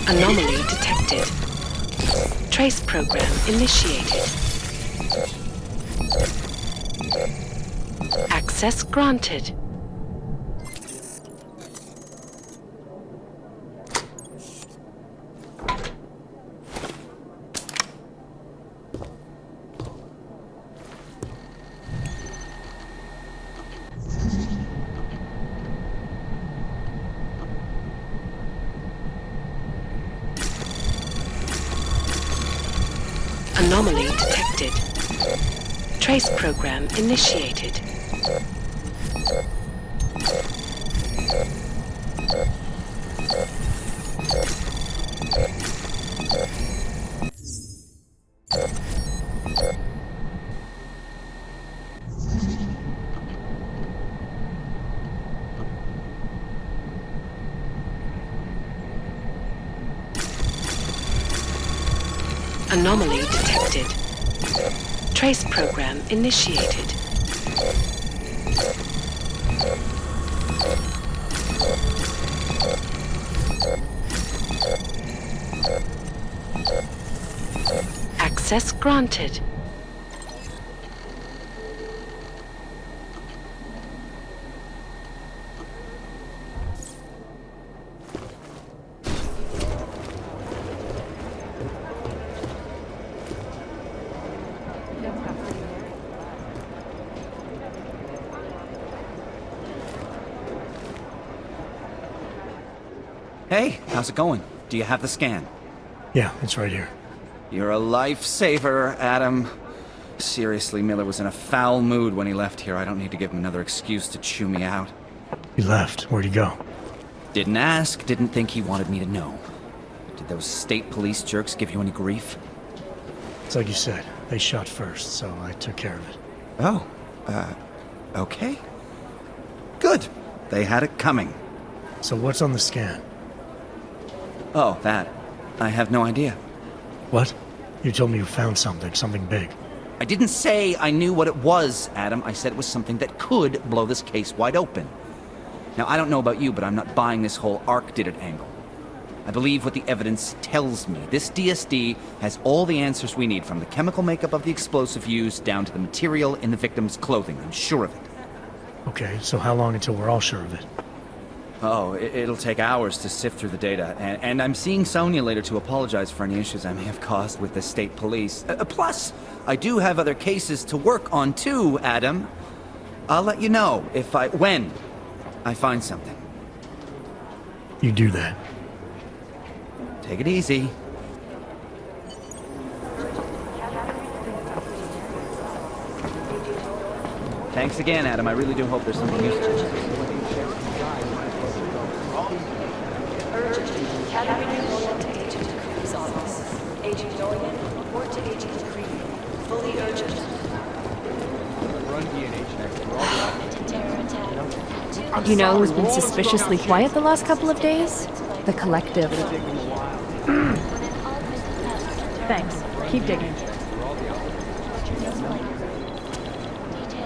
Anomaly detected. Trace program initiated. Access granted. Anomaly detected. Trace program initiated. Anomaly detected. Trace program initiated. Access granted. Hey, how's it going? Do you have the scan? Yeah, it's right here. You're a lifesaver, Adam. Seriously, Miller was in a foul mood when he left here. I don't need to give him another excuse to chew me out. He left. Where'd he go? Didn't ask, didn't think he wanted me to know. Did those state police jerks give you any grief? It's like you said. They shot first, so I took care of it. Oh, okay. Good. They had it coming. So what's on the scan? Oh, that. I have no idea. What? You told me you found something big. I didn't say I knew what it was, Adam. I said it was something that could blow this case wide open. Now, I don't know about you, but I'm not buying this whole Ark did it angle. I believe what the evidence tells me. This DSD has all the answers we need, from the chemical makeup of the explosive used down to the material in the victim's clothing. I'm sure of it. Okay, so how long until we're all sure of it? Oh, it'll take hours to sift through the data, and I'm seeing Sonia later to apologize for any issues I may have caused with the state police. Plus, I do have other cases to work on too, Adam. I'll let you know when I find something. You do that. Take it easy. Thanks again, Adam. I really do hope there's something useful. Academy report to Agent Cree's office. Agent Dorian, report to Agent Cree. Fully urgent. You know who's been suspiciously quiet the last couple of days? The Collective. Thanks. Keep digging.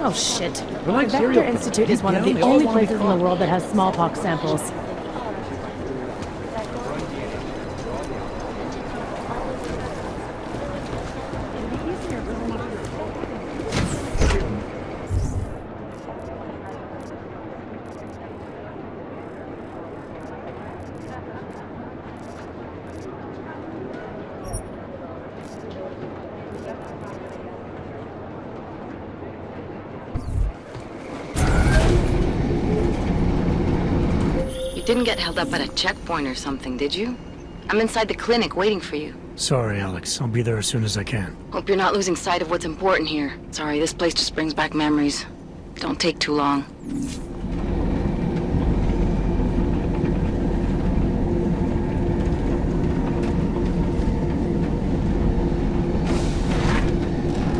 Oh shit. The Vector Institute is one of the only places in the world that has smallpox samples. Didn't get held up at a checkpoint or something, did you? I'm inside the clinic waiting for you. Sorry, Alex. I'll be there as soon as I can. Hope you're not losing sight of what's important here. Sorry, this place just brings back memories. Don't take too long.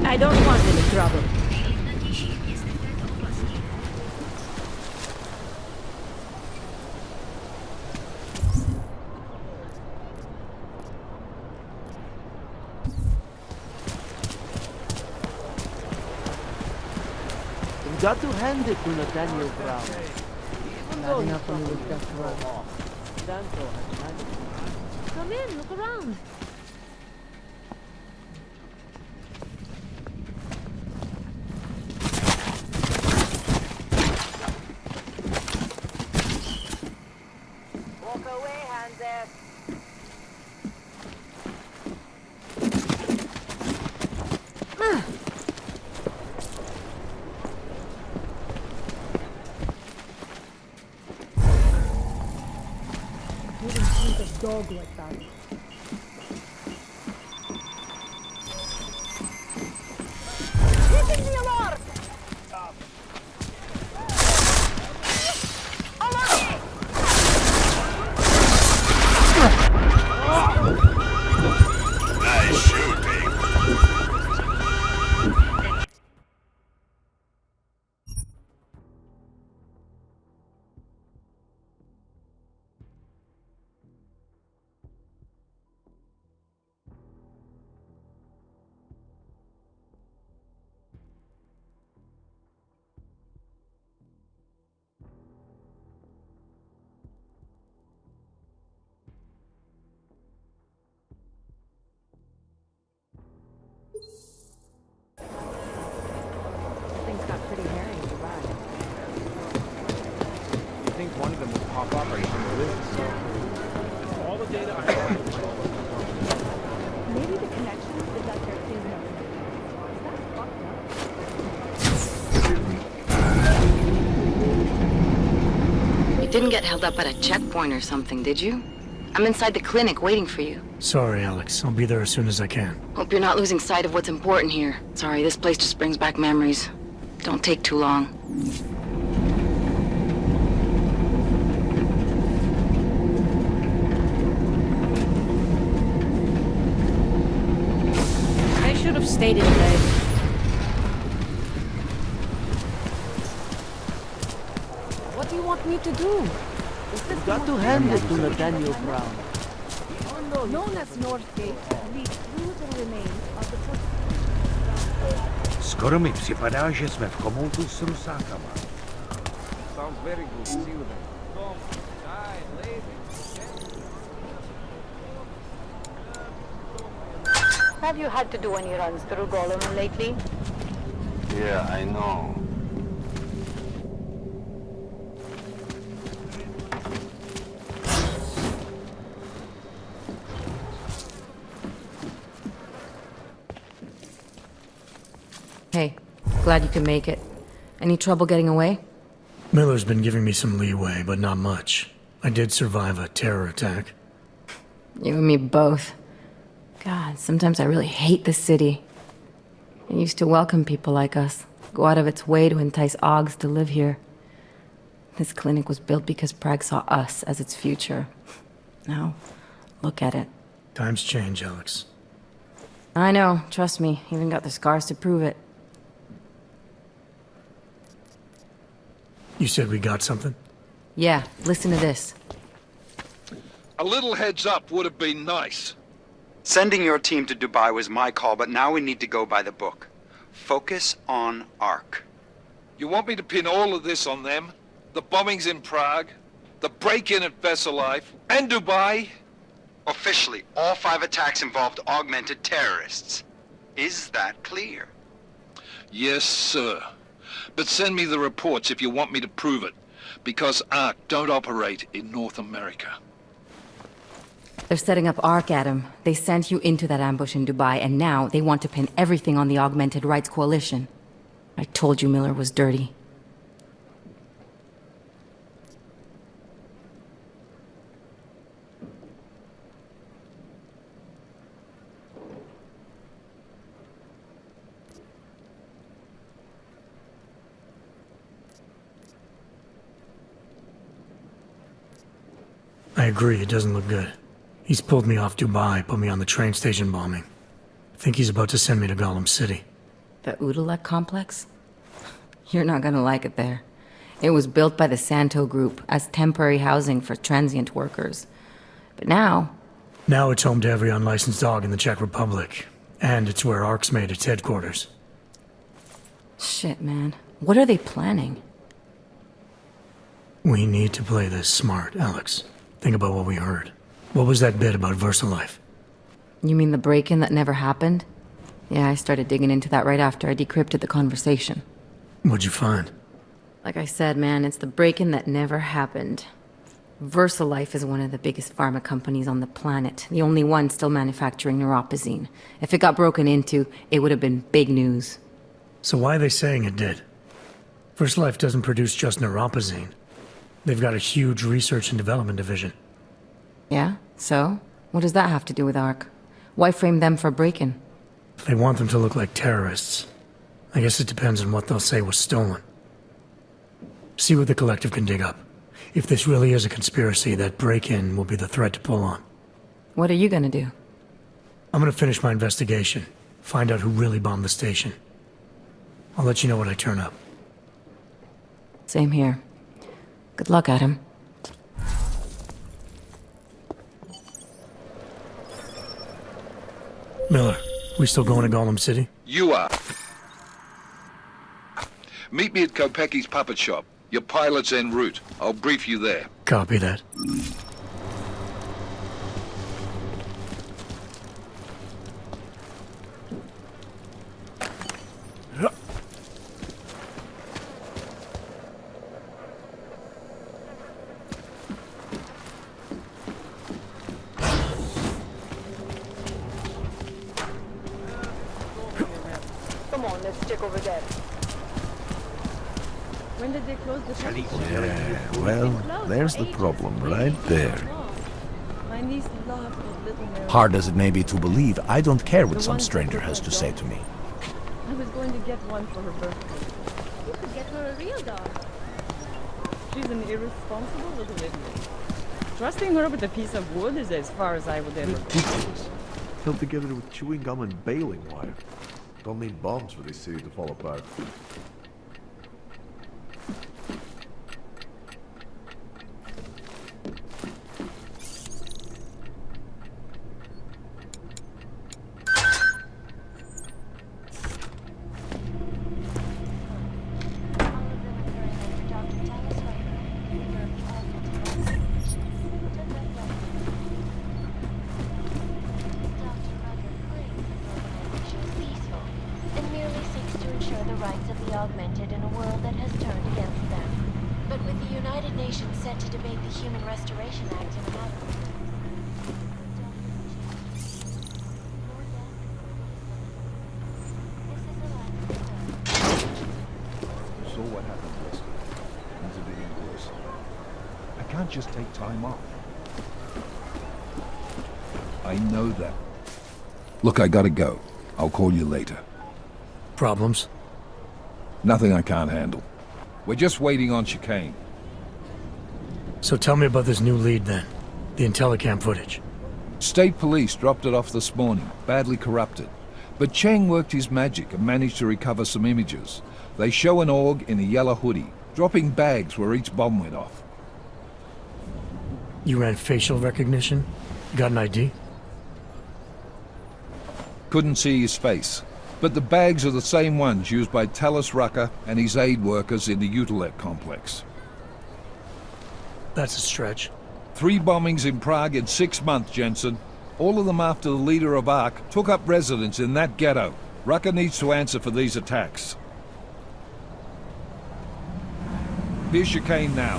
I don't want any trouble. Got to hand it to Nathaniel Brown. Even though he was just run off, Danto has managed. Come in, look around. Walk away, Hanses. Dog like that. Hitting the alarm! Nice shooting. Things got pretty hairy in Dubai. You think one of them will pop up or you can do it? So all the data I have. Maybe the connection is that there is no connection. Is that fucked up? You didn't get held up at a checkpoint or something, did you? I'm inside the clinic waiting for you. Sorry, Alex. I'll be there as soon as I can. Hope you're not losing sight of what's important here. Sorry, this place just brings back memories. Don't take too long. I should have stayed in bed. What do you want me to do? Got to hand it to Nathaniel Brown. Known as Northgate, leads through the remains of the first. Skoro mi připadá, že jsme v komoutu s rusákama. Sounds very good. See you then. Have you had to do any runs through Golem lately? Yeah, I know. Hey, glad you can make it. Any trouble getting away? Miller's been giving me some leeway, but not much. I did survive a terror attack. You and me both. God, sometimes I really hate this city. It used to welcome people like us, go out of its way to entice Augs to live here. This clinic was built because Prague saw us as its future. Now, look at it. Times change, Alex. I know, trust me, even got the scars to prove it. You said we got something? Yeah, listen to this. A little heads up would have been nice. Sending your team to Dubai was my call, but now we need to go by the book. Focus on Ark. You want me to pin all of this on them? The bombings in Prague, the break-in at Vesellife, and Dubai? Officially, all 5 attacks involved augmented terrorists. Is that clear? Yes, sir. But send me the reports if you want me to prove it, because Ark don't operate in North America. They're setting up Ark, Adam. They sent you into that ambush in Dubai, and now they want to pin everything on the Augmented Rights Coalition. I told you Miller was dirty. I agree, it doesn't look good. He's pulled me off Dubai, put me on the train station bombing. I think he's about to send me to Gollum City. The Udalek complex? You're not gonna like it there. It was built by the Santo Group as temporary housing for transient workers. But now... Now it's home to every unlicensed dog in the Czech Republic. And it's where ARC's made its headquarters. Shit, man. What are they planning? We need to play this smart, Alex. Think about what we heard. What was that bit about VersaLife? You mean the break-in that never happened? Yeah, I started digging into that right after I decrypted the conversation. What'd you find? Like I said, man, it's the break-in that never happened. VersaLife is one of the biggest pharma companies on the planet, the only one still manufacturing neuropozyne. If it got broken into, it would have been big news. So why are they saying it did? VersaLife doesn't produce just neuropozyne. They've got a huge research and development division. Yeah? So? What does that have to do with ARC? Why frame them for break-in? They want them to look like terrorists. I guess it depends on what they'll say was stolen. See what the collective can dig up. If this really is a conspiracy, that break-in will be the thread to pull on. What are you gonna do? I'm gonna finish my investigation. Find out who really bombed the station. I'll let you know when I turn up. Same here. Good luck, Adam. Miller, we still going to Gollum City? You are. Meet me at Kopecki's puppet shop. Your pilot's en route. I'll brief you there. Copy that. Come on, let's check over there. When did they close the shop? Yeah, well, there's the problem right there. My niece loves those little mirrors. Hard as it may be to believe, I don't care what some stranger has to say to me. I was going to get one for her birthday. You could get her a real dog. She's an irresponsible little idiot. Trusting her with a piece of wood is as far as I would ever go. Ridiculous. Held together with chewing gum and baling wire. Don't need bombs for this city to fall apart. Augmented in a world that has turned against them. But with the United Nations set to debate the Human Restoration Act in a matter of So what happened yesterday? Things are getting worse. I can't just take time off. I know that. Look, I gotta go. I'll call you later. Problems? Nothing I can't handle. We're just waiting on chicane. So tell me about this new lead then. The Intellicam footage. State police dropped it off this morning, badly corrupted. But Cheng worked his magic and managed to recover some images. They show an org in a yellow hoodie, dropping bags where each bomb went off. You ran facial recognition? Got an ID? Couldn't see his face. But the bags are the same ones used by Talos Rucker and his aid workers in the Utilek complex. That's a stretch. 3 bombings in Prague in 6 months, Jensen. All of them after the leader of ARC took up residence in that ghetto. Rucker needs to answer for these attacks. Here's chicane now.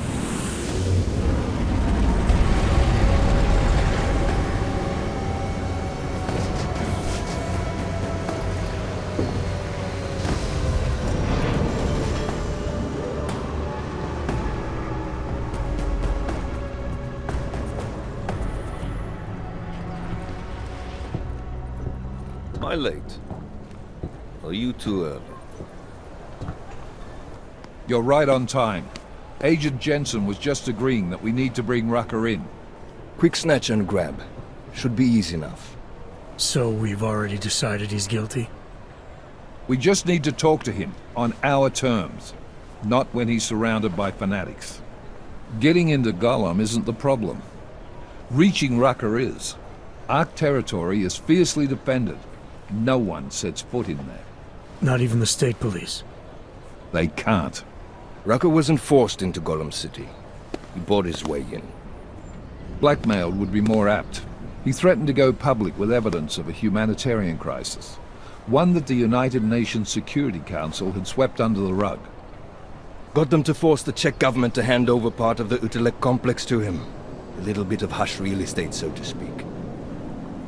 Am I late? Are you too early? You're right on time. Agent Jensen was just agreeing that we need to bring Rucker in. Quick snatch and grab. Should be easy enough. So we've already decided he's guilty? We just need to talk to him on our terms, not when he's surrounded by fanatics. Getting into Gollum isn't the problem. Reaching Rucker is. Ark territory is fiercely defended. No one sets foot in there. Not even the state police? They can't. Rucker wasn't forced into Gollum City. He bought his way in. Blackmail would be more apt. He threatened to go public with evidence of a humanitarian crisis, one that the United Nations Security Council had swept under the rug. Got them to force the Czech government to hand over part of the Utrecht complex to him. A little bit of hush real estate, so to speak.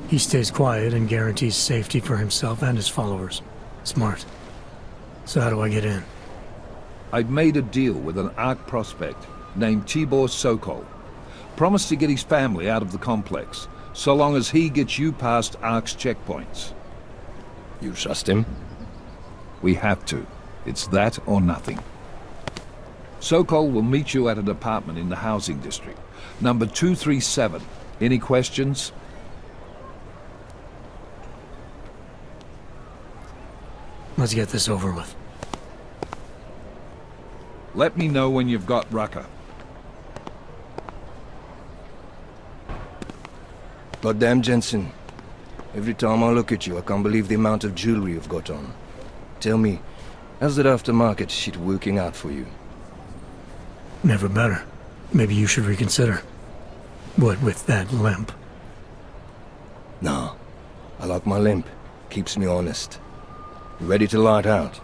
He stays quiet and guarantees safety for himself and his followers. Smart. So how do I get in? I'd made a deal with an Ark prospect named Tibor Sokol. Promised to get his family out of the complex, so long as he gets you past Ark's checkpoints. You trust him? We have to. It's that or nothing. Sokol will meet you at an apartment in the housing district. Number 237. Any questions? Let's get this over with. Let me know when you've got Rucker. Goddamn, Jensen. Every time I look at you, I can't believe the amount of jewelry you've got on. Tell me, how's that aftermarket shit working out for you? Never better. Maybe you should reconsider. What with that limp? No. I like my limp. Keeps me honest. You ready to light out?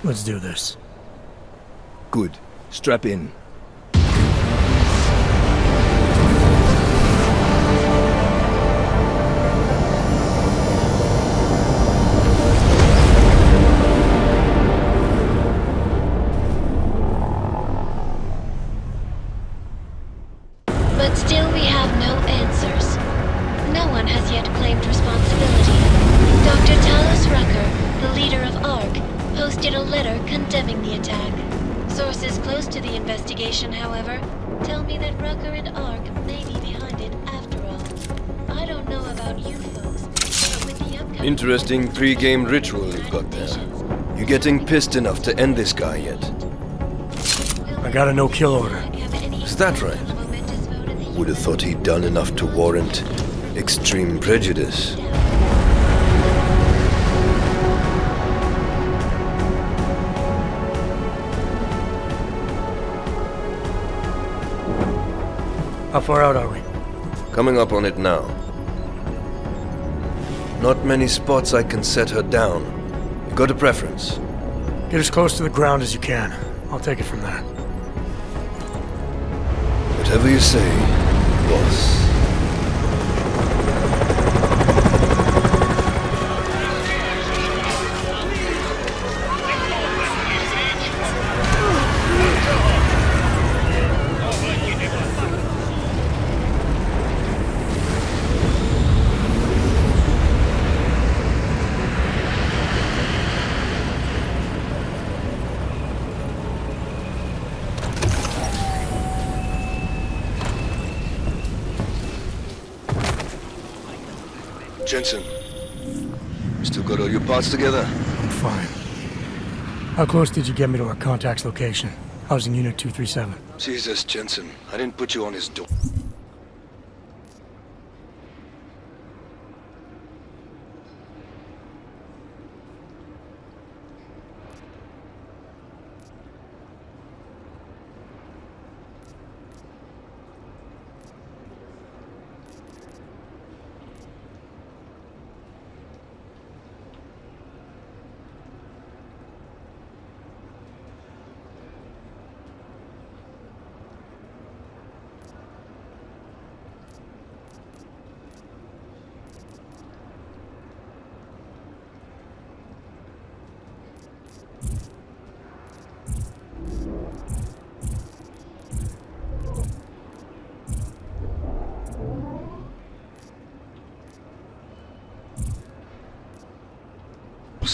Let's do this. Good. Strap in. But still we have no answers. No one has yet claimed responsibility. Dr. Talos Rucker, the leader of ARC, posted a letter condemning the attack. Sources close to the investigation, however, tell me that Rucker and ARC may be behind it after all. I don't know about you folks, but with the upcoming... Interesting pre-game ritual you've got there. You getting pissed enough to end this guy yet? I got a no-kill order. Is that right? Would have thought he'd done enough to warrant extreme prejudice. How far out are we? Coming up on it now. Not many spots I can set her down. You got a preference? Get as close to the ground as you can. I'll take it from there. Whatever you say, boss. Jensen, you still got all your parts together? I'm fine. How close did you get me to our contact's location? Housing Unit 237. Jesus, Jensen, I didn't put you on his door.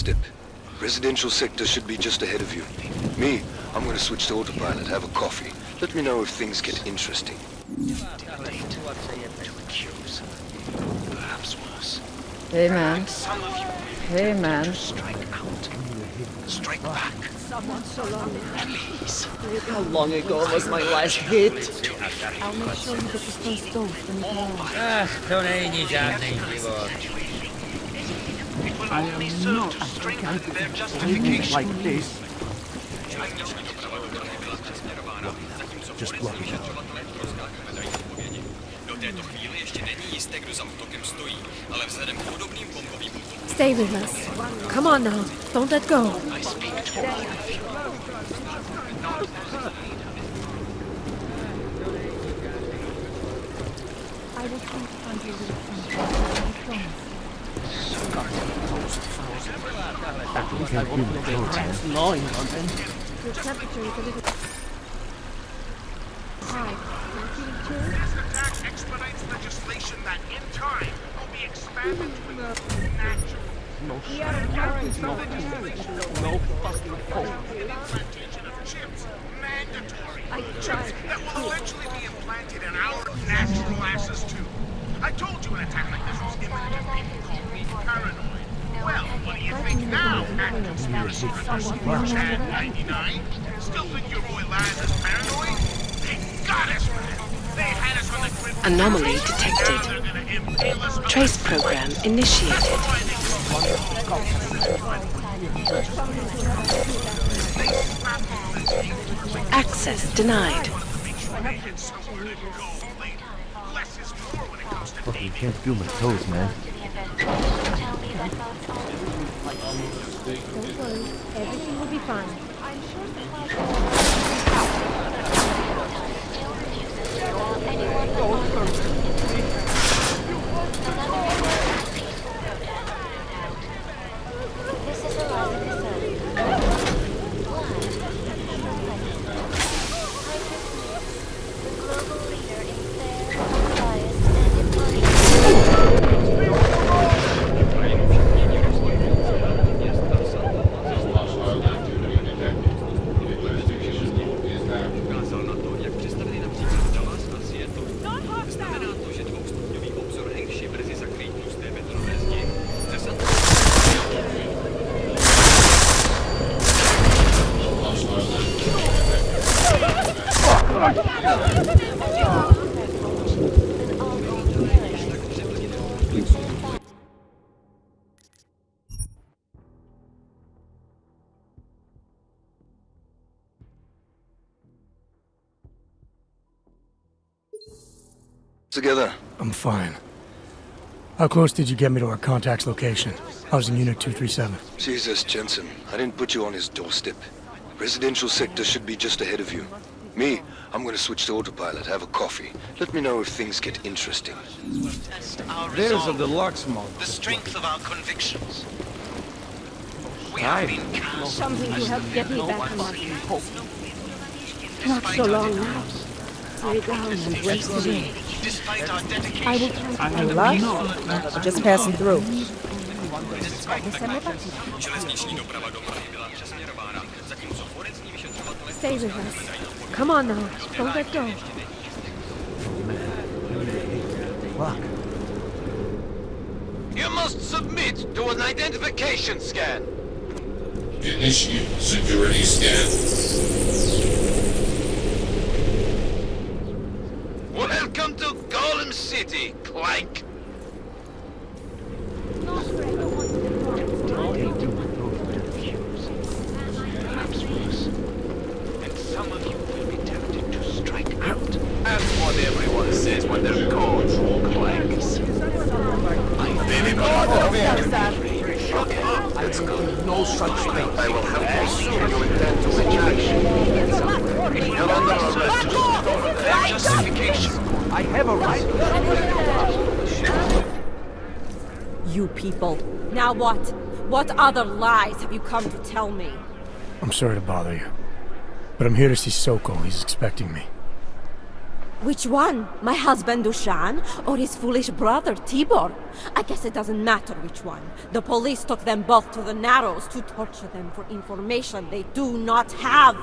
doorstep. Residential sector should be just ahead of you. Me, I'm gonna switch to autopilot, have a coffee. Let me know if things get interesting. Perhaps worse. Hey, man. Hey, man. Strike out. Strike back. Please. How long ago was my last hit? I'll make sure you get the first dose when you get home. To není žádný život. I am not to strengthen their justification like this. Just block it out. Stay with us. Come on now. Don't let go. I speak to all of you. I will try to find you a little something. I promise. Your temperature is a little high. You're feeling chilly? This attack expedites legislation that, in time, will be expanded to include natural. No fucking hope. Implantation of chips, mandatory. Chips that will eventually be implanted in our natural asses too. I told you an attack like this was imminent and people called me paranoid. Well, what do you think now, active conspiracy theorist Chad 99? Still think your boy Laz is paranoid? They got us, man. They had us on the grid. Anomaly detected. Trace program initiated. Access denied. Fucking can't feel my toes, man. Don't worry. Everything will be fine. I'm Together. I'm fine. How close did you get me to our contact's location? I was in Unit 237. Jesus, Jensen. I didn't put you on his doorstep. Residential sector should be just ahead of you. Me, I'm gonna switch to autopilot, have a coffee. Let me know if things get interesting. There's a deluxe mode. The strength of our convictions. We have been cast something to as help the get me villain back no on one my hope. Not so long now. Lay down and rest away. Despite our dedication, I will try to find Relax. Just passing through. Stay with us. Come on now. Don't let go. Fuck. You must submit to an identification scan. Initiate security scan. Welcome to Golem City, Clank. And some of you will be tempted to strike out. That's what everyone says when they're called Clanks. Shut up. Let's go. No such thing. I will help you see your intent to situation. You're under arrest. Their justification. I have a right. You people. Now what? What other lies have you come to tell me? I'm sorry to bother you, but I'm here to see Soko. He's expecting me. Which one? My husband Dushan or his foolish brother Tibor? I guess it doesn't matter which one. The police took them both to the Narrows to torture them for information they do not have.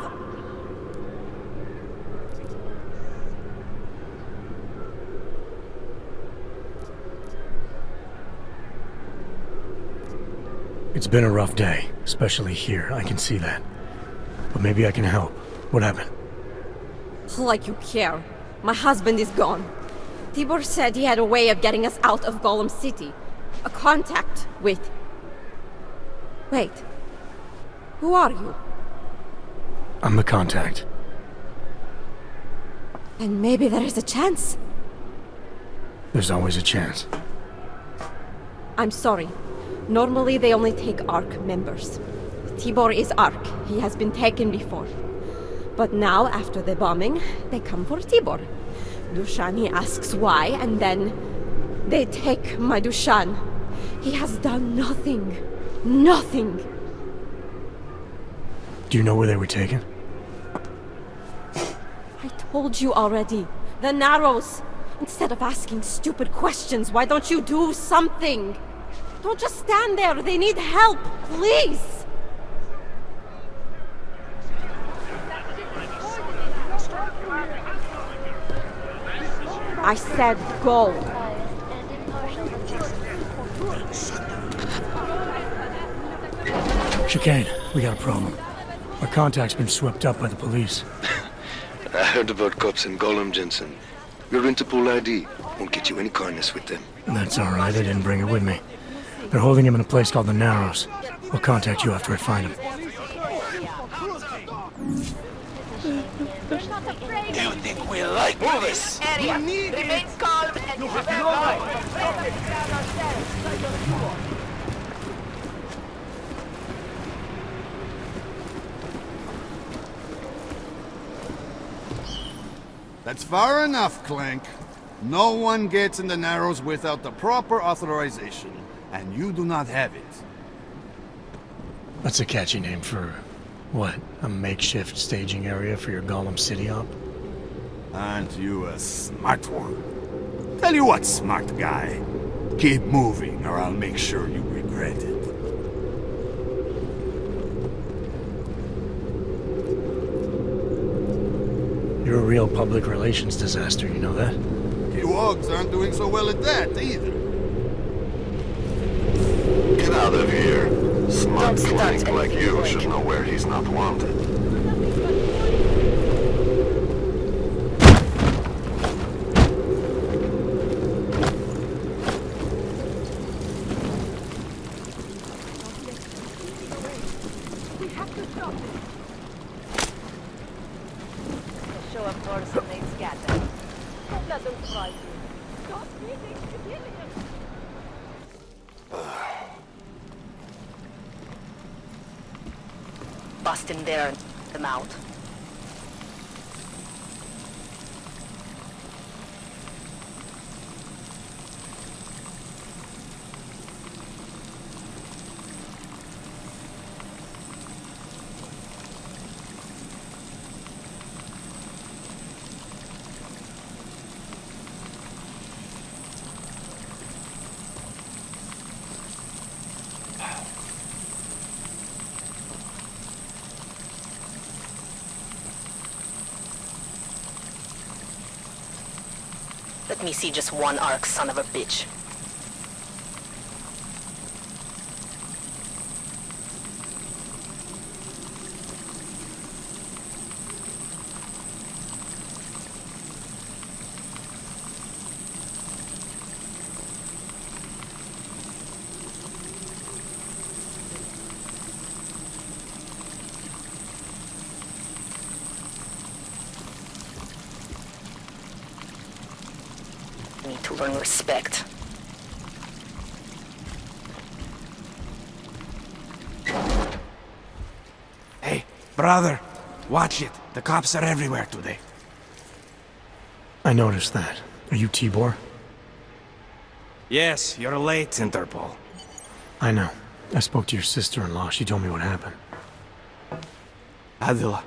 It's been a rough day, especially here. I can see that. But maybe I can help. What happened? Like you care. My husband is gone. Tibor said he had a way of getting us out of Golem City. A contact with... Wait. Who are you? I'm the contact. And maybe there is a chance. There's always a chance. I'm sorry. Normally they only take ARC members. Tibor is ARC. He has been taken before. But now, after the bombing, they come for Tibor. Dushan, he asks why, and then they take my Dushan. He has done nothing. Nothing. Do you know where they were taken? I told you already. The Narrows. Instead of asking stupid questions, why don't you do something? Don't just stand there. They need help. Please. I said go. Chicane, we got a problem. Our contact's been swept up by the police. I heard about cops in Golem, Jensen. Your Interpol ID won't get you any kindness with them. That's all right. I didn't bring it with me. They're holding him in a place called the Narrows. I'll contact you after I find him. Do you think we like this? Area. Remain calm and That's far enough, Clank. No one gets in the Narrows without the proper authorization, and you do not have it. That's a catchy name for... what? A makeshift staging area for your Golem City op? Aren't you a smart one? Tell you what, smart guy. Keep moving, or I'll make sure you regret it. You're a real public relations disaster, you know that? You Ogs aren't doing so well at that, either. Get out of here. Smart Clank like you should know where he's not wanted. Show up first and they scatter. That doesn't fry you. Stop breathing, civilians! Bust in there and them out. Let me see just one arc, son of a bitch. Need to learn respect. Hey, brother, watch it. The cops are everywhere today. I noticed that. Are you Tibor? Yes, you're late, Interpol. I know. I spoke to your sister-in-law. She told me what happened. Adila,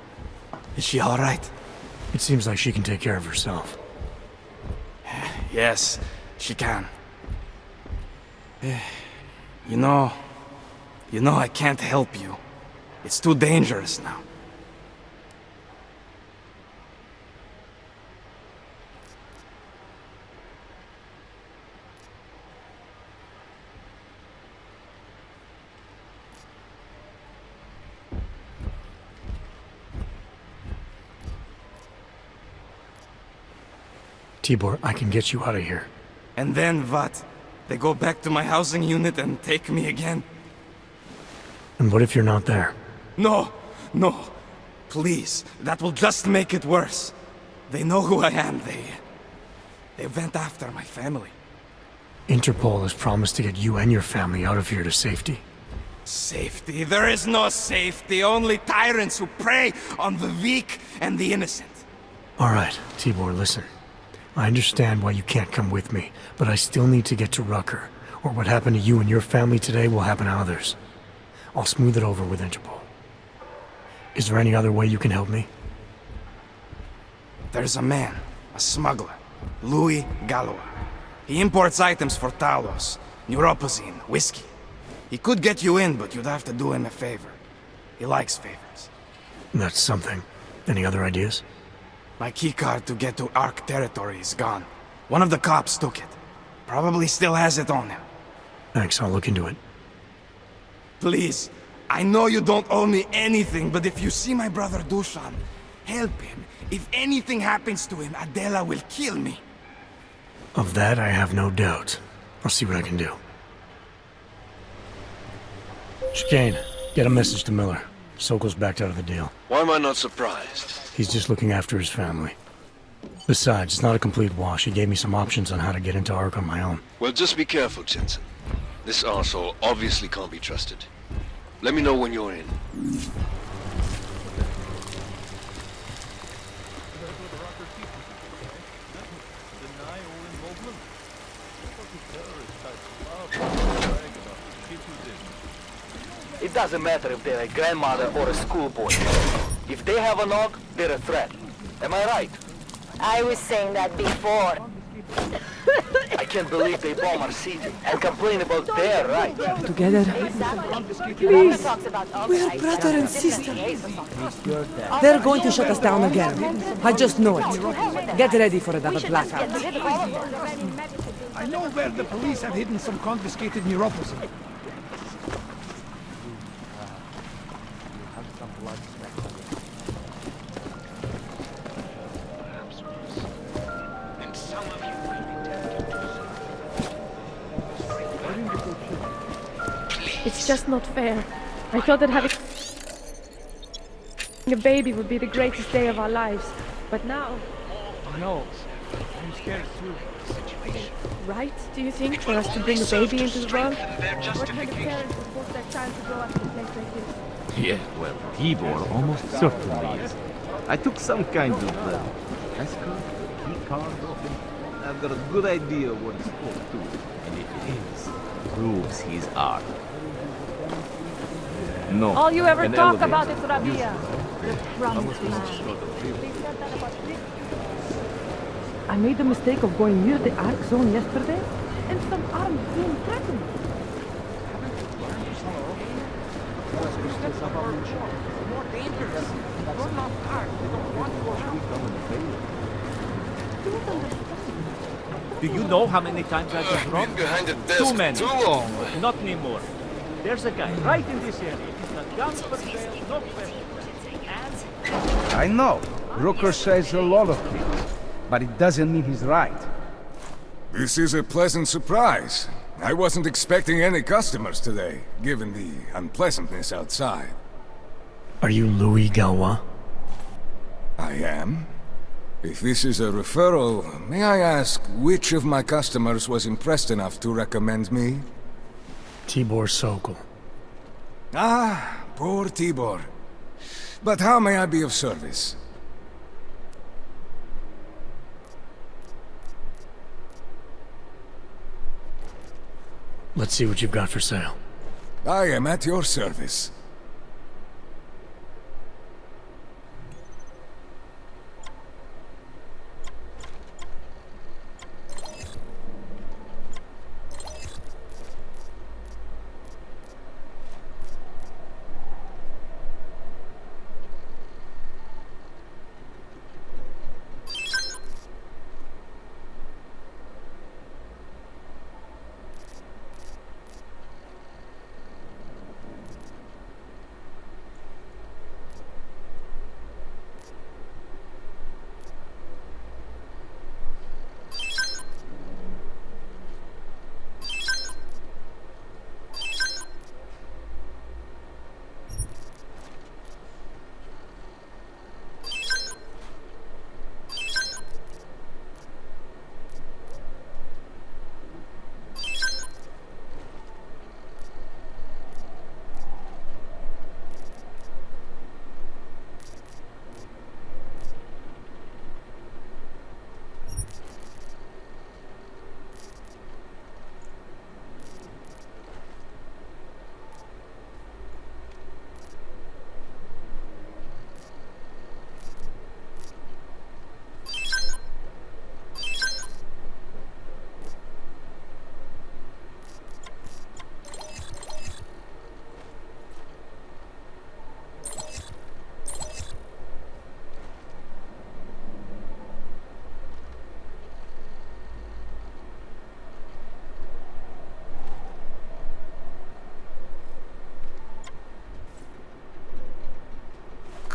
is she all right? It seems like she can take care of herself. Yes, she can. You know, I can't help you. It's too dangerous now. Tibor, I can get you out of here. And then what? They go back to my housing unit and take me again? And what if you're not there? No, no. Please, that will just make it worse. They know who I am. They went after my family. Interpol has promised to get you and your family out of here to safety. Safety? There is no safety. Only tyrants who prey on the weak and the innocent. All right, Tibor, listen. I understand why you can't come with me, but I still need to get to Rucker, or what happened to you and your family today will happen to others. I'll smooth it over with Interpol. Is there any other way you can help me? There's a man, a smuggler, Louis Galois. He imports items for Talos, neuropozyne, whiskey. He could get you in, but you'd have to do him a favor. He likes favors. That's something. Any other ideas? My keycard to get to Ark territory is gone. One of the cops took it. Probably still has it on him. Thanks, I'll look into it. Please, I know you don't owe me anything, but if you see my brother Dushan, help him. If anything happens to him, Adela will kill me. Of that, I have no doubt. I'll see what I can do. Chicane, get a message to Miller. Sokol's backed out of the deal. Why am I not surprised? He's just looking after his family. Besides, it's not a complete wash. He gave me some options on how to get into Ark on my own. Well, just be careful, Jensen. This arsehole obviously can't be trusted. Let me know when you're in. It doesn't matter if they're a grandmother or a schoolboy. If they have a knock, they're a threat. Am I right? I was saying that before. I can't believe they bomb our city and complain about their rights. Together. Please. We're brother and sister. They're going to shut us down again. I just know it. Get ready for another blackout. I know where the police have hidden some confiscated neuropozyne. It's just not fair. I thought that having a baby would be the greatest day of our lives. But now... No. I'm scared too. Right, do you think, for us to bring a baby into the world? What kind of parents would force their child to grow up in a place like this? Yeah, well, Tibor almost certainly is. I took some kind of escort, key card off him. I've got a good idea what it's for too. And if it is, proves he's Ark. No. All you ever talk elevator. about is Rabia. The promised land. I made the mistake of going near the Ark zone yesterday, and some armed being threatened. More dangerous. You're not Ark. They don't want Do you know how many times I've been robbed? Behind the desk Too many. too long. Not anymore. There's a guy right in this area. He's got guns for sale, no question. I know. Rooker says a lot of things, but it doesn't mean he's right. This is a pleasant surprise. I wasn't expecting any customers today, given the unpleasantness outside. Are you Louis Galois? I am. If this is a referral, may I ask which of my customers was impressed enough to recommend me? Tibor Sokol. Ah, poor Tibor. But how may I be of service? Let's see what you've got for sale. I am at your service.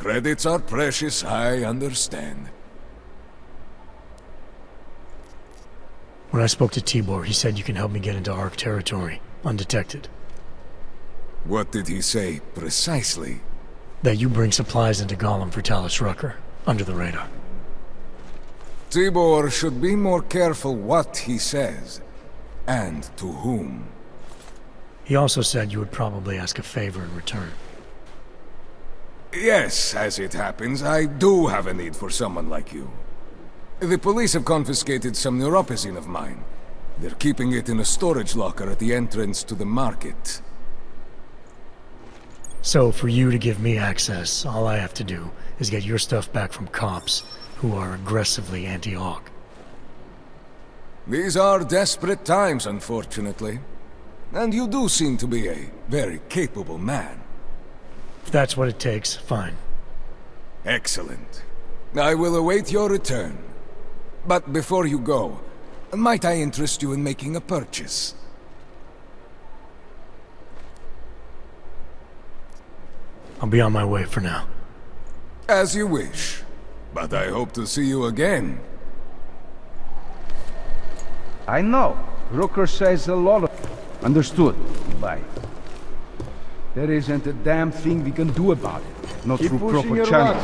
Credits are precious, I understand. When I spoke to Tibor, he said you can help me get into Ark territory, undetected. What did he say, precisely? That you bring supplies into Gollum for Talus Rucker, under the radar. Tibor should be more careful what he says, and to whom. He also said you would probably ask a favor in return. Yes, as it happens, I do have a need for someone like you. The police have confiscated some neuropazine of mine. They're keeping it in a storage locker at the entrance to the market. So, for you to give me access, all I have to do is get your stuff back from cops who are aggressively anti-Hawk. These are desperate times, unfortunately. And you do seem to be a very capable man. If that's what it takes, fine. Excellent. I will await your return. But before you go, might I interest you in making a purchase? I'll be on my way for now. As you wish. But I hope to see you again. I know. Rooker says a lot of... Understood. Bye. There isn't a damn thing we can do about it. Not through proper channels.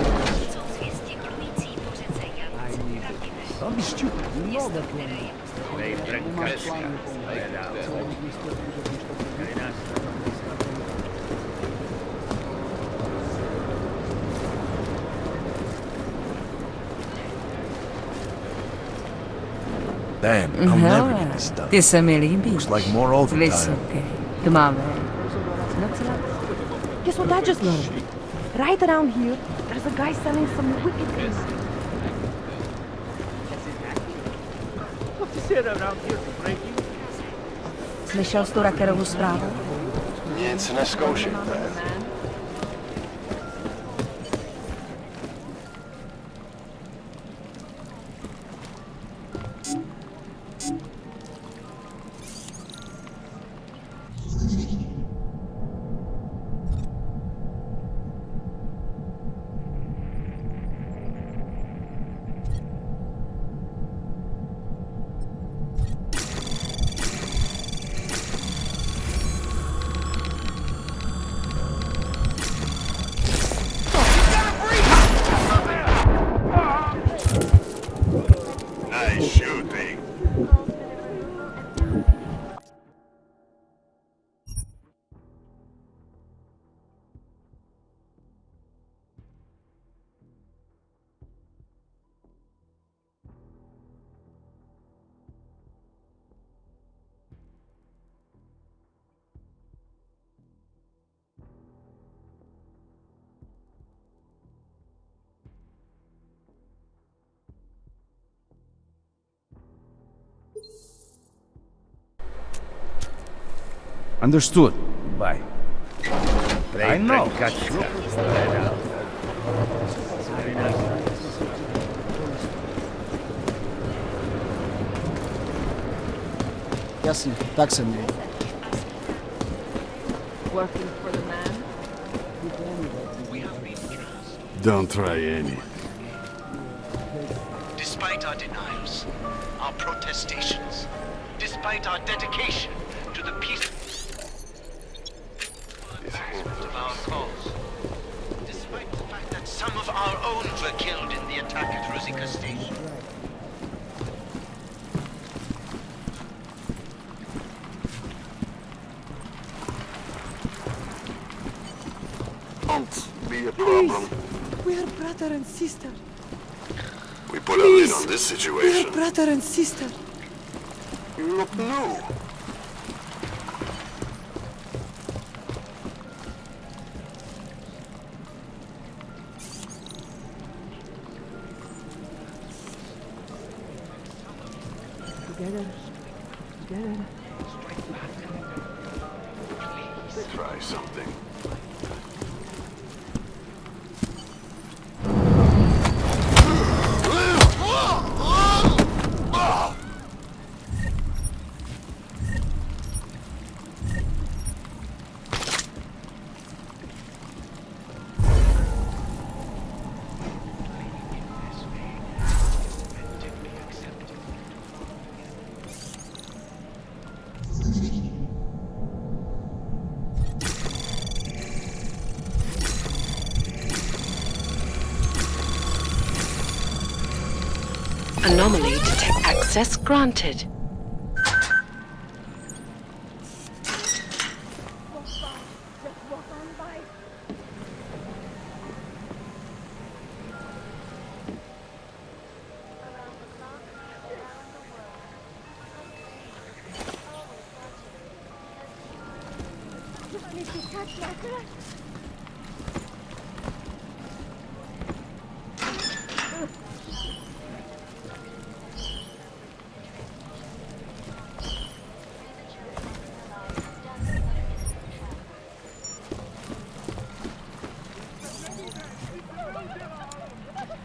Don't be stupid. You know that one. Damn, I'll never get this done. Ти саме любиш. Looks like more overtime. Listen, okay. Come on, man. Guess what I just learned? Right around here, there's a guy selling some wicked things. What is it around here for breaking? Slyšel jsi tu Rackerovu zprávu? Nic neskoušejte. Nice shooting. Understood. Bye. I know. Jasně, tak jsem měl. Working for the man? Don't try any. Despite our denials, our protestations, despite our dedication to the peace of our cause, despite the fact that some of our own were killed in the attack at Rosika Station. Don't be a problem. We're brother and sister. We put a lid on this We're situation. brother and sister. You look new. Together. Together. Try something. Anomaly detect access granted.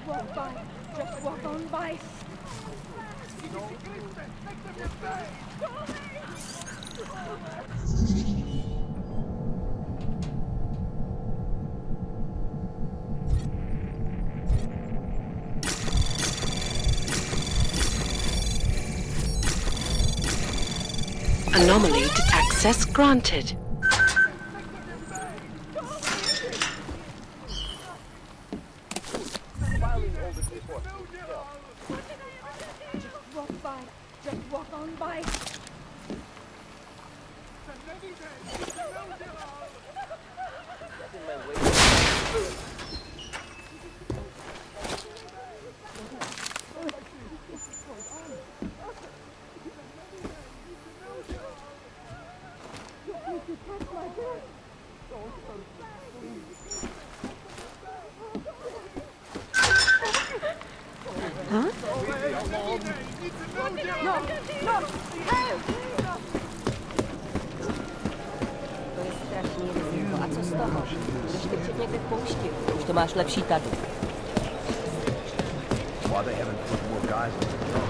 Walk by. Just walk on by. Anomaly access granted. Just walk by. Just walk on by. Huh? No! No! To je strašný riziko. A co z toho? Budeš ty před někde v poušti. Už to máš lepší tady. Why they haven't put more guys on the job?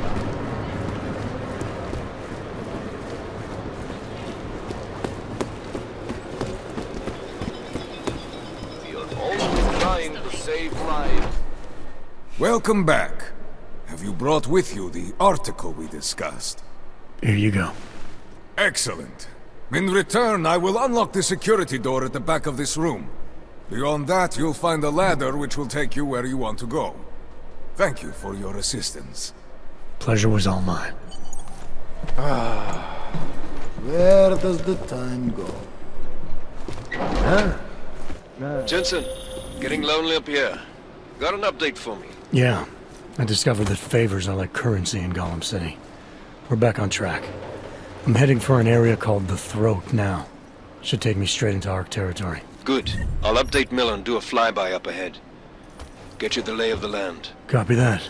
Trying to save lives. Welcome back. Have you brought with you the article we discussed? Here you go. Excellent. In return, I will unlock the security door at the back of this room. Beyond that, you'll find a ladder which will take you where you want to go. Thank you for your assistance. Pleasure was all mine. Where does the time go? Huh? Jensen, getting lonely up here. Got an update for me? Yeah, I discovered that favors are like currency in Gollum City. We're back on track. I'm heading for an area called the Throat now. Should take me straight into Ark territory. Good. I'll update Miller and do a flyby up ahead. Get you the lay of the land. Copy that.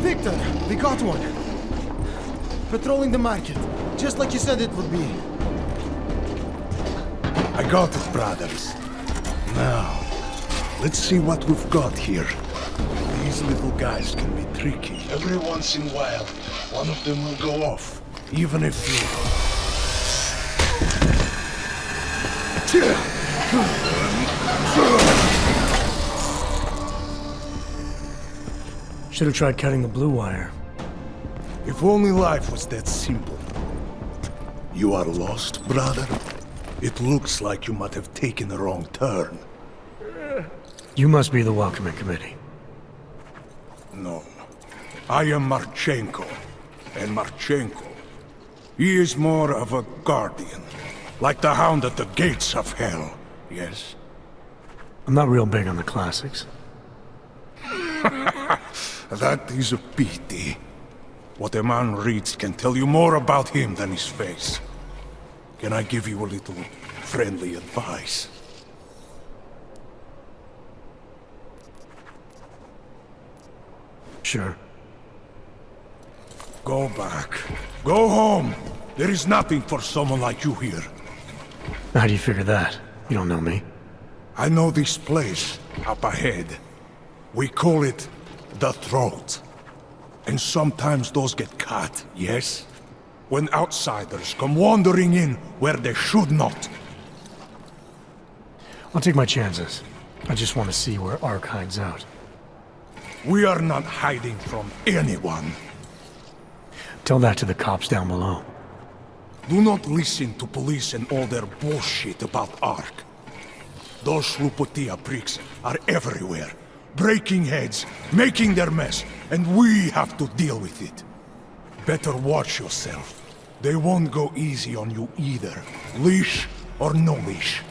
Victor, we got one. Patrolling the market, just like you said it would be. I got it, brothers. Now, let's see what we've got here. These little guys can be tricky. Every once in a while, one of them will go off, even if you... Should have tried cutting the blue wire. If only life was that simple. You are lost, brother? It looks like you might have taken a wrong turn. You must be the welcoming committee. No. I am Marchenko. And Marchenko, he is more of a guardian. Like the hound at the gates of hell, yes? I'm not real big on the classics. That is a pity. What a man reads can tell you more about him than his face. Can I give you a little friendly advice? Sure. Go back. Go home. There is nothing for someone like you here. How do you figure that? You don't know me. I know this place, up ahead. We call it the throat. And sometimes those get cut, yes? When outsiders come wandering in where they should not. I'll take my chances. I just want to see where Ark hides out. We are not hiding from anyone. Tell that to the cops down below. Do not listen to police and all their bullshit about Ark. Those Slupotia pricks are everywhere, breaking heads, making their mess, and we have to deal with it. Better watch yourself. They won't go easy on you either, leash or no leash.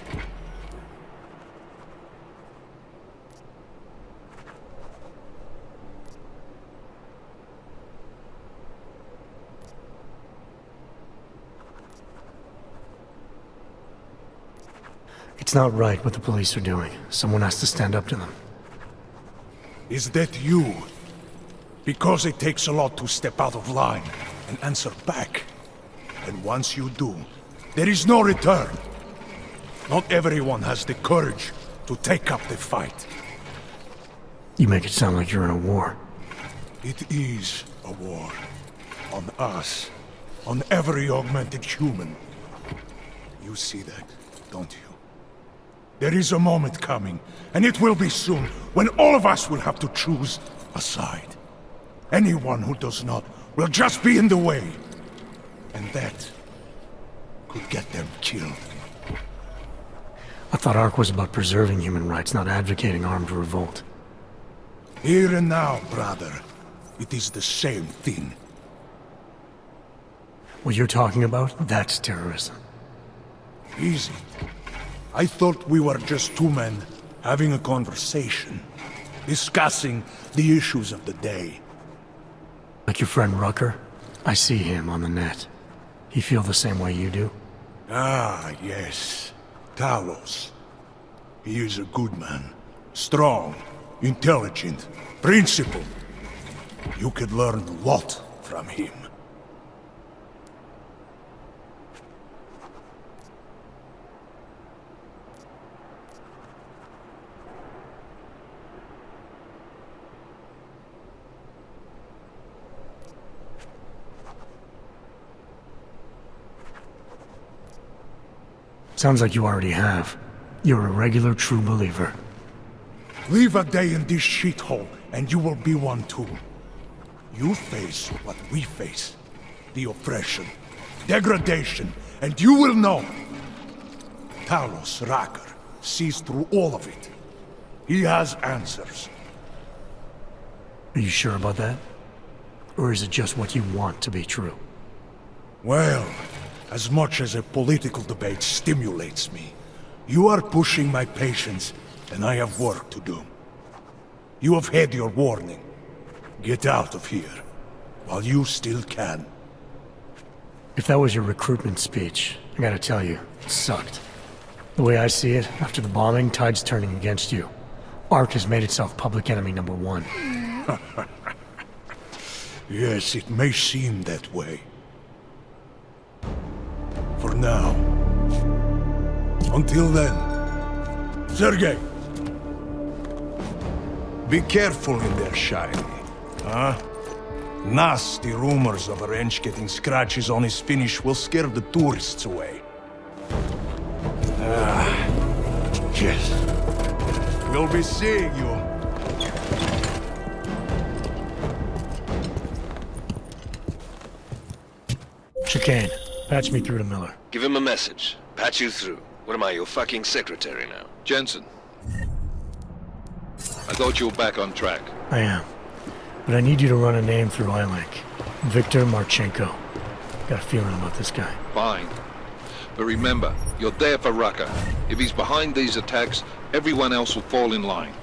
It's not right what the police are doing. Someone has to stand up to them. Is that you? Because it takes a lot to step out of line and answer back. And once you do, there is no return. Not everyone has the courage to take up the fight. You make it sound like you're in a war. It is a war. On us. On every augmented human. You see that, don't you? There is a moment coming, and it will be soon, when all of us will have to choose a side. Anyone who does not will just be in the way. And that could get them killed. I thought Ark was about preserving human rights, not advocating armed revolt. Here and now, brother, it is the same thing. What you're talking about, that's terrorism. Is it? I thought we were just two men having a conversation, discussing the issues of the day. Like your friend Rucker? I see him on the net. He feel the same way you do? Ah, yes. Talos. He is a good man. Strong, intelligent, principled. You could learn a lot from him. Sounds like you already have. You're a regular true believer. Live a day in this shithole, and you will be one too. You face what we face. The oppression, degradation, and you will know. Talos Rucker sees through all of it. He has answers. Are you sure about that? Or is it just what you want to be true? Well, as much as a political debate stimulates me, you are pushing my patience, and I have work to do. You have had your warning. Get out of here, while you still can. If that was your recruitment speech, I gotta tell you, it sucked. The way I see it, after the bombing, tide's turning against you. Ark has made itself public enemy #1. Yes, it may seem that way. For now. Until then. Sergei! Be careful in there, Shiny. Huh? Nasty rumors of a wrench getting scratches on his finish will scare the tourists away. Yes. We'll be seeing you. Chicane, patch me through to Miller. Give him a message. Patch you through. What am I, your fucking secretary now? Jensen. I thought you were back on track. I am. But I need you to run a name through iLink. Viktor Marchenko. Got a feeling about this guy. Fine. But remember, you're there for Rucker. If he's behind these attacks, everyone else will fall in line.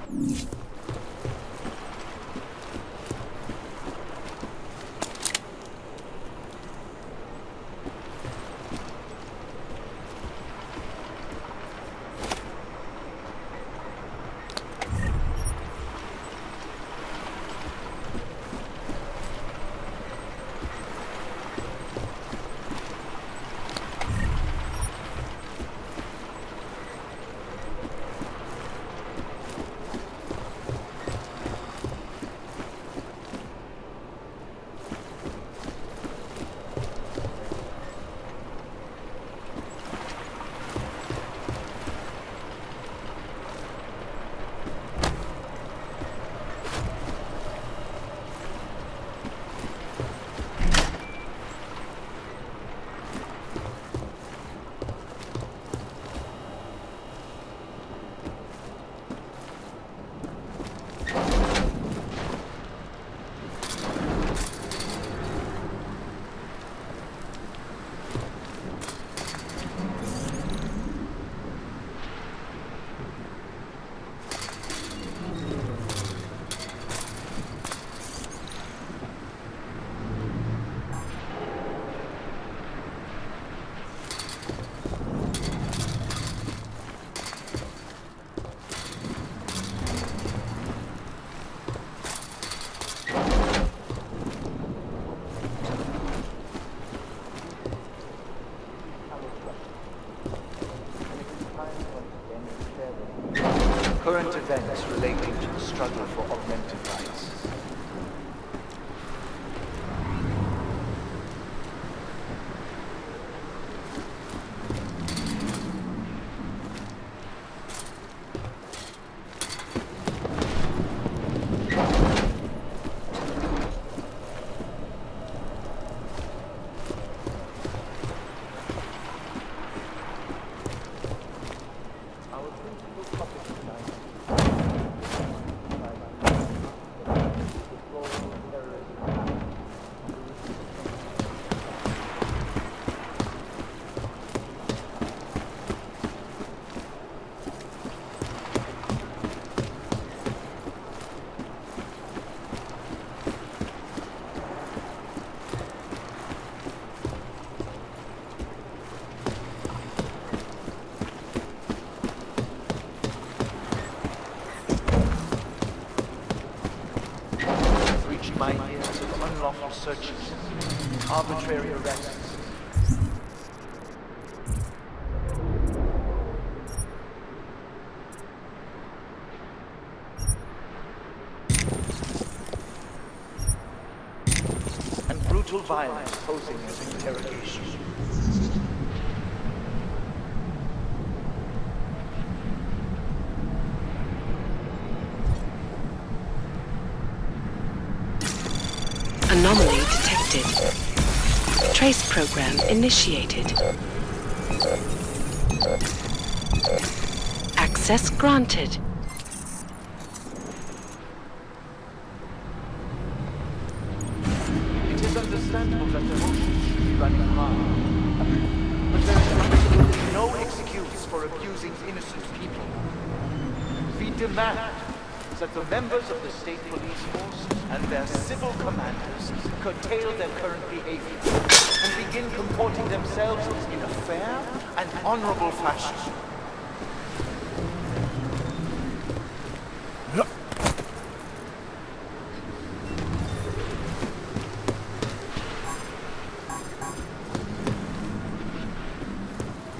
current events relating to the struggle for augmented rights. My years of unlawful searches, arbitrary arrests. And brutal violence posing as interrogation. Anomaly detected. Trace program initiated. Access granted. It is understandable that the motions should be running hard. But there is absolutely no excuse for abusing innocent people. We demand that the members of the state police force and their civil commanders curtail their current behavior and begin comporting themselves in a fair and honorable fashion.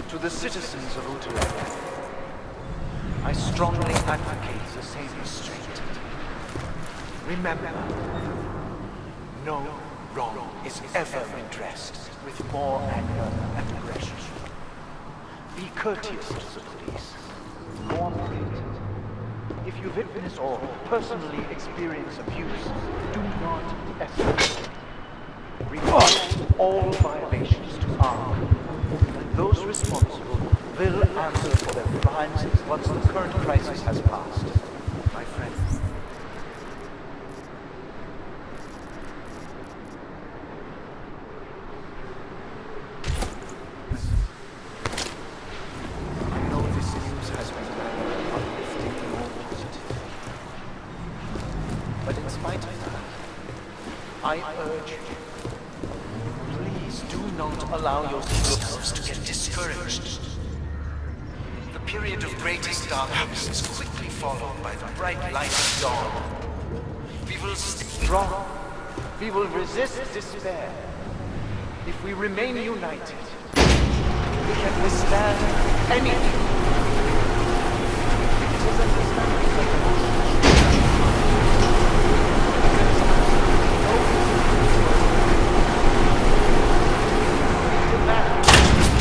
To the citizens of Utrecht, I strongly advocate the same restraint. Remember, no wrong is ever redressed with more anger and aggression. Be courteous to the police. Cooperate. If you witness or personally experience abuse, do not escalate. Report all violations to ARC, and those responsible will answer for their crimes once the current crisis has passed. My friend. I know this news has been rather uplifting and more positive. But in spite of that, I urge you, please do not allow yourselves to get discouraged. The period of greatest darkness is quickly followed by the bright light of dawn. We will stay strong. We will resist despair. If we remain united, we can withstand anything. It is understandable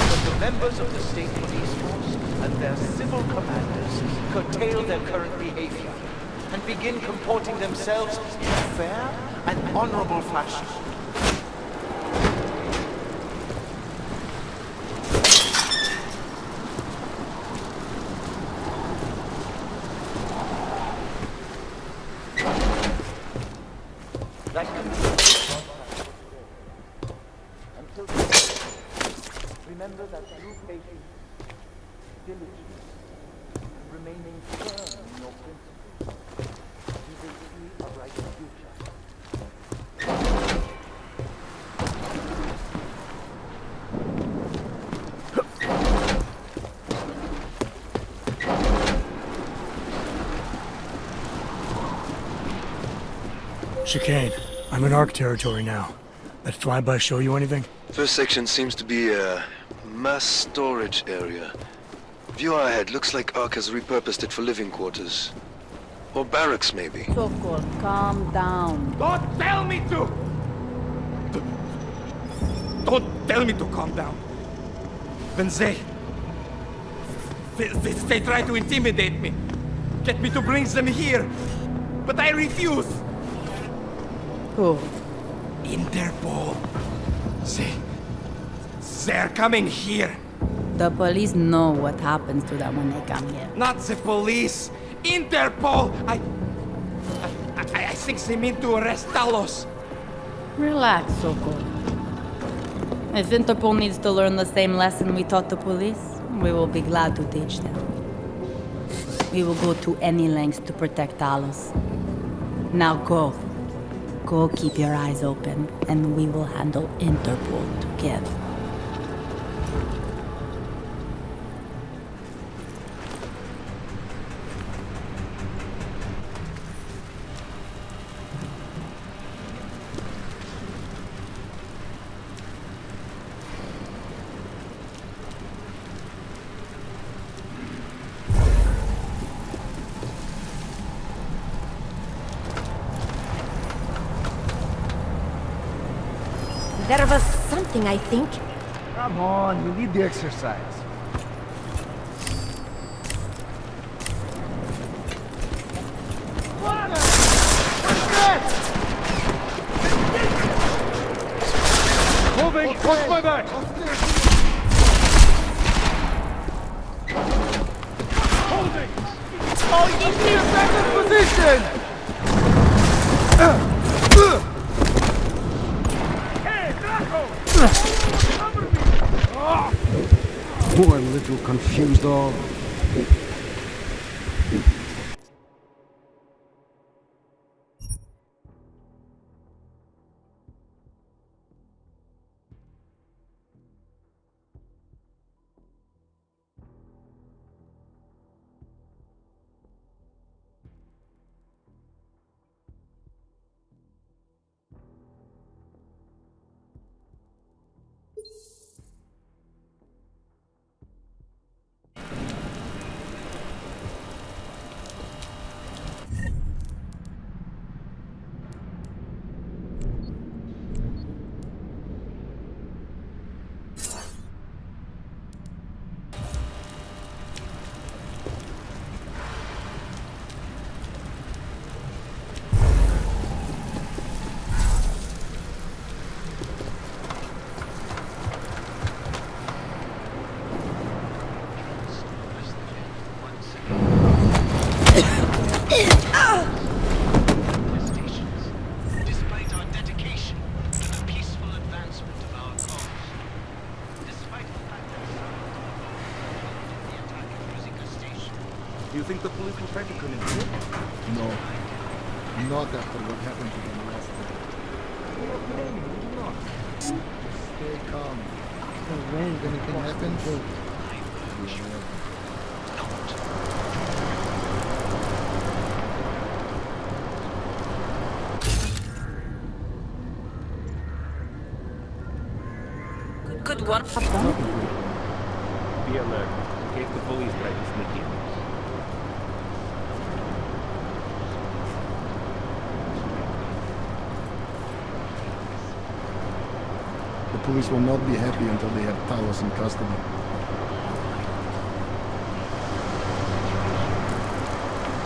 that the members of the state police force and their civil commanders curtail their current behavior and begin comporting themselves in a fair and honorable fashion. That concludes until remember that through patience, diligence, and remaining firm in your principles, you will see a brighter future. Chicane, I'm in ARC territory now. That flyby show you anything? First section seems to be a mass storage area. View ahead. Looks like Ark has repurposed it for living quarters. Or barracks, maybe. Sokol, calm down. Don't tell me to! Don't tell me to calm down. When they try to intimidate me. Get me to bring them here. But I refuse. Who? Interpol. They're coming here. The police know what happens to them when they come here. Not the police. Interpol. I think they mean to arrest Talos. Relax, Sokol. If Interpol needs to learn the same lesson we taught the police, we will be glad to teach them. We will go to any lengths to protect Talos. Now go. Go keep your eyes open, and we will handle Interpol together. There was something, I think. Come on, you need the exercise. Moving! Watch my back! Holding! All you need second position! Poor little confused dog. Despite our dedication to the peaceful advancement of our cause, despite the fact that the attack at Musica Station. Do you think the police will try to come in here? No. Not after what happened to them last night. Stay calm. If anything happens, Good one. Be alert, in case the police try to sneak in. the police will not be happy until they have Talos in custody.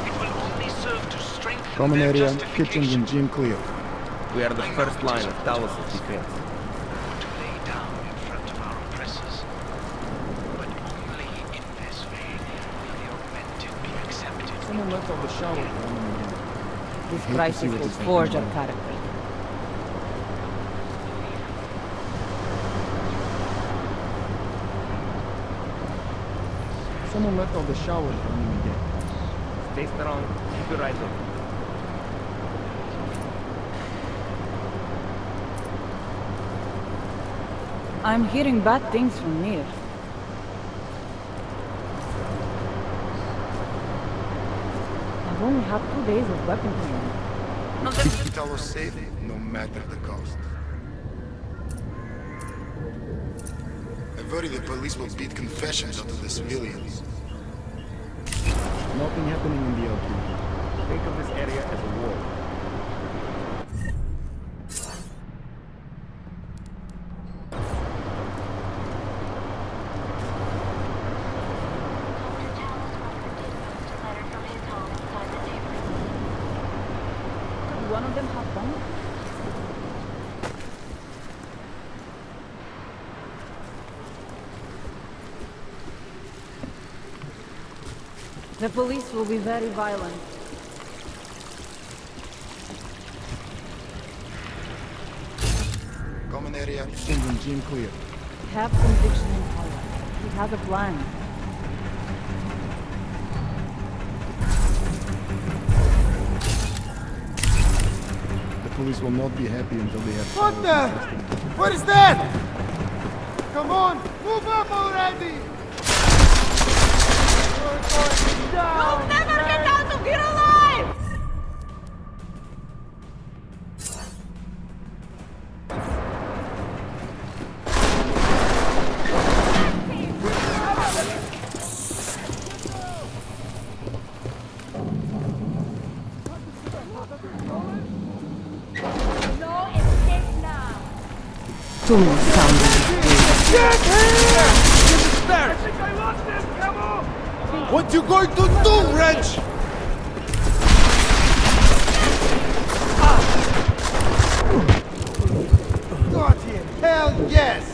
It will only serve to strengthen Common their area, justification. kitchens and gym clear. We are the first line of Talos' defense. To lay down in front of our oppressors. But only in this way will the augmented be accepted. Someone left all the shower warming again. This Hate to see crisis what will this forge thing our is. character. Someone left all the showers running again. Stay strong, keep your eyes open. I'm hearing bad things from Mir. I've only had 2 days of weapon training. Keep Talos safe, no matter the cost. I worry the police will beat confessions out of the civilians. Nothing happening in the LQD. Think of this area as a war. One of them have bombs? The police will be very violent. Common area. Engine gym clear. Have conviction in power. He has a plan. The police will not be happy until they have... What the? What is that? Come on, move up already! We're going down! You'll never get out of here alive! No escape now! Too sounding. Get here! What you going to do, wretch? Got him! Hell yes!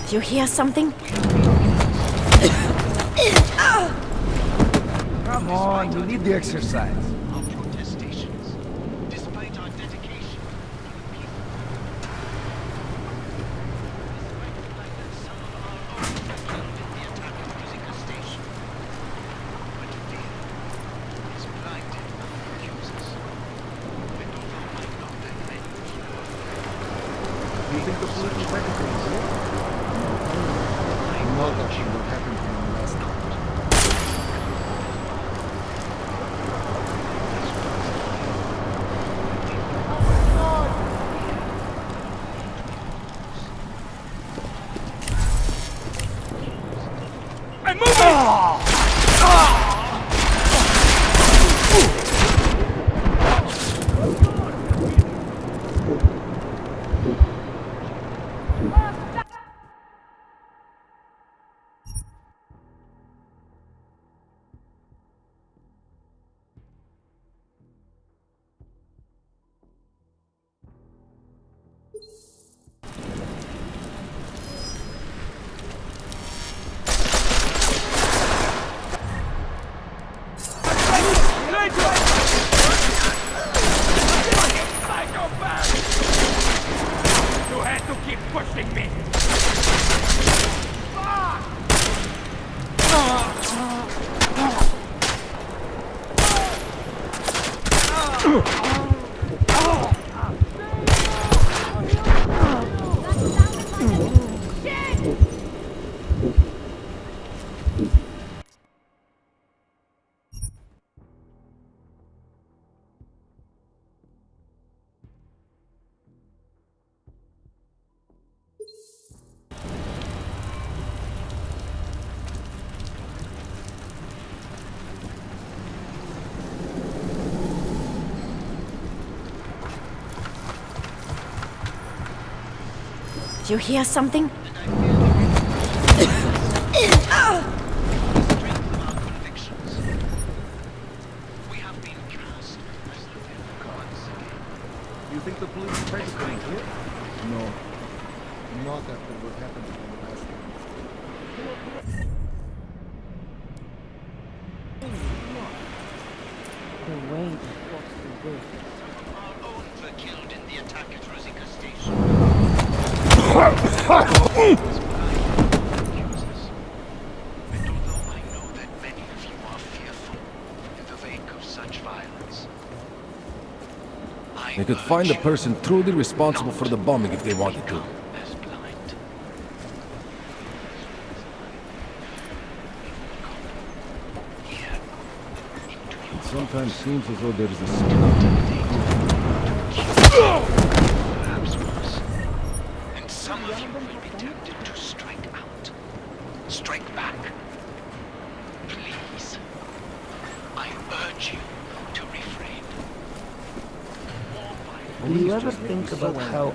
Do you hear something? Come on, you need the exercise. Our protestations, despite our dedication, Do you think the police will take it? I know that she will happen to me last night. I'm moving! You had to keep pushing me! Do you hear something? Do you think the police will take it here? No. Not after what happened to them last night. The way the fox will go. Our own were killed in the attack at Rosika Station. They could find the person truly responsible for the bombing if they wanted to. It sometimes seems as though there's a Perhaps worse. And some of you will be tempted to strike out. Strike back. Please. I urge you to refrain. Do you ever think about how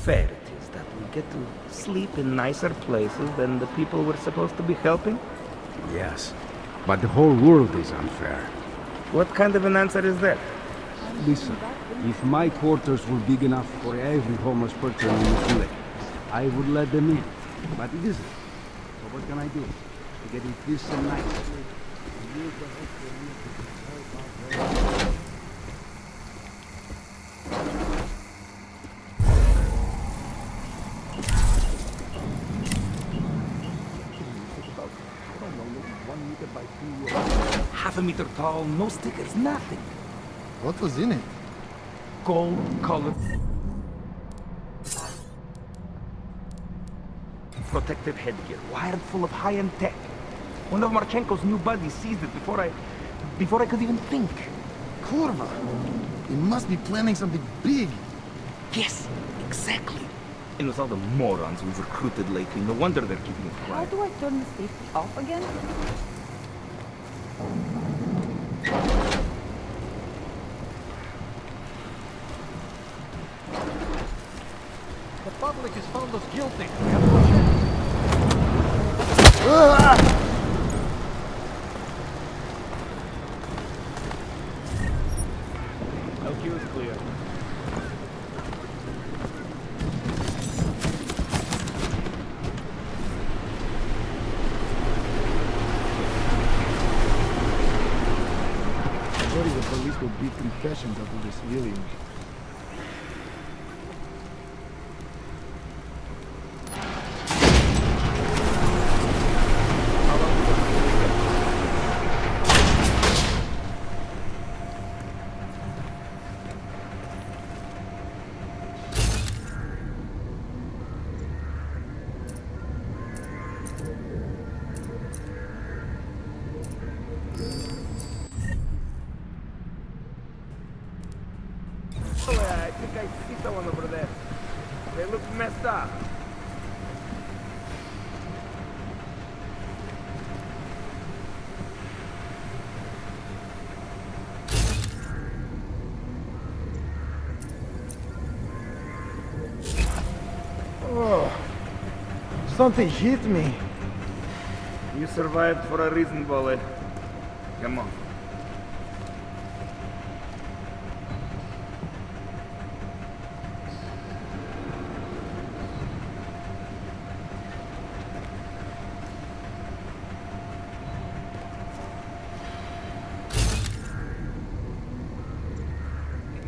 fair it is that we get to sleep in nicer places than the people we're supposed to be helping? Yes, but the whole world is unfair. What kind of an answer is that? Listen, if my quarters were big enough for every homeless person in this village, I would let them in. But it isn't. So what can I do? To get it this and nice. Use the help for me to help out. Half a meter tall, no stickers, nothing. What was in it? Gold-colored protective headgear, wired full of high-end tech. One of Marchenko's new buddies seized it before I could even think. Kurva! He must be planning something big. Yes, exactly. And with all the morons we've recruited lately, no wonder they're keeping it How quiet. do I turn the safety off again? The public has found us guilty. LQ is clear. Sorry, the police will beat confessions after this healing. I think I see someone over there. They look messed up. Oh, something hit me. You survived for a reason, Bullet. Come on.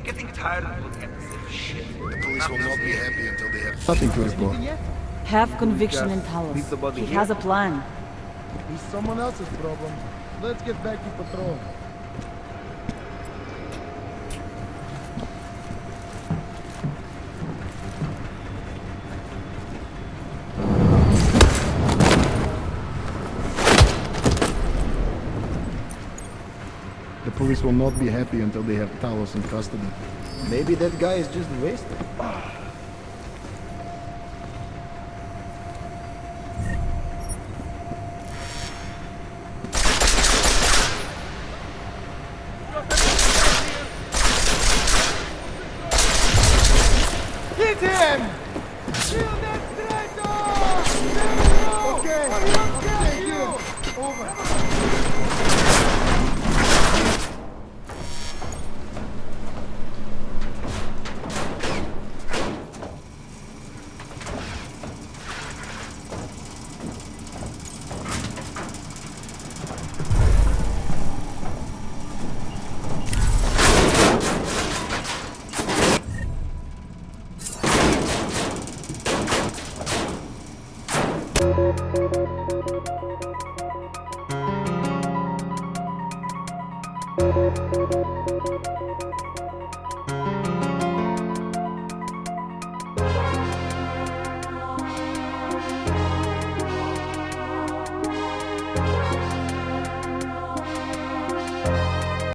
Getting tired of looking at the same shit. The police will not be happy until they have Nothing to report. Have conviction and tell Leave the us. body He here. has a plan. He's someone else's problem. Let's get back to patrol. The police will not be happy until they have Talos in custody. Maybe that guy is just wasted. Hit him! Kill that traitor! Okay, thank you. Over.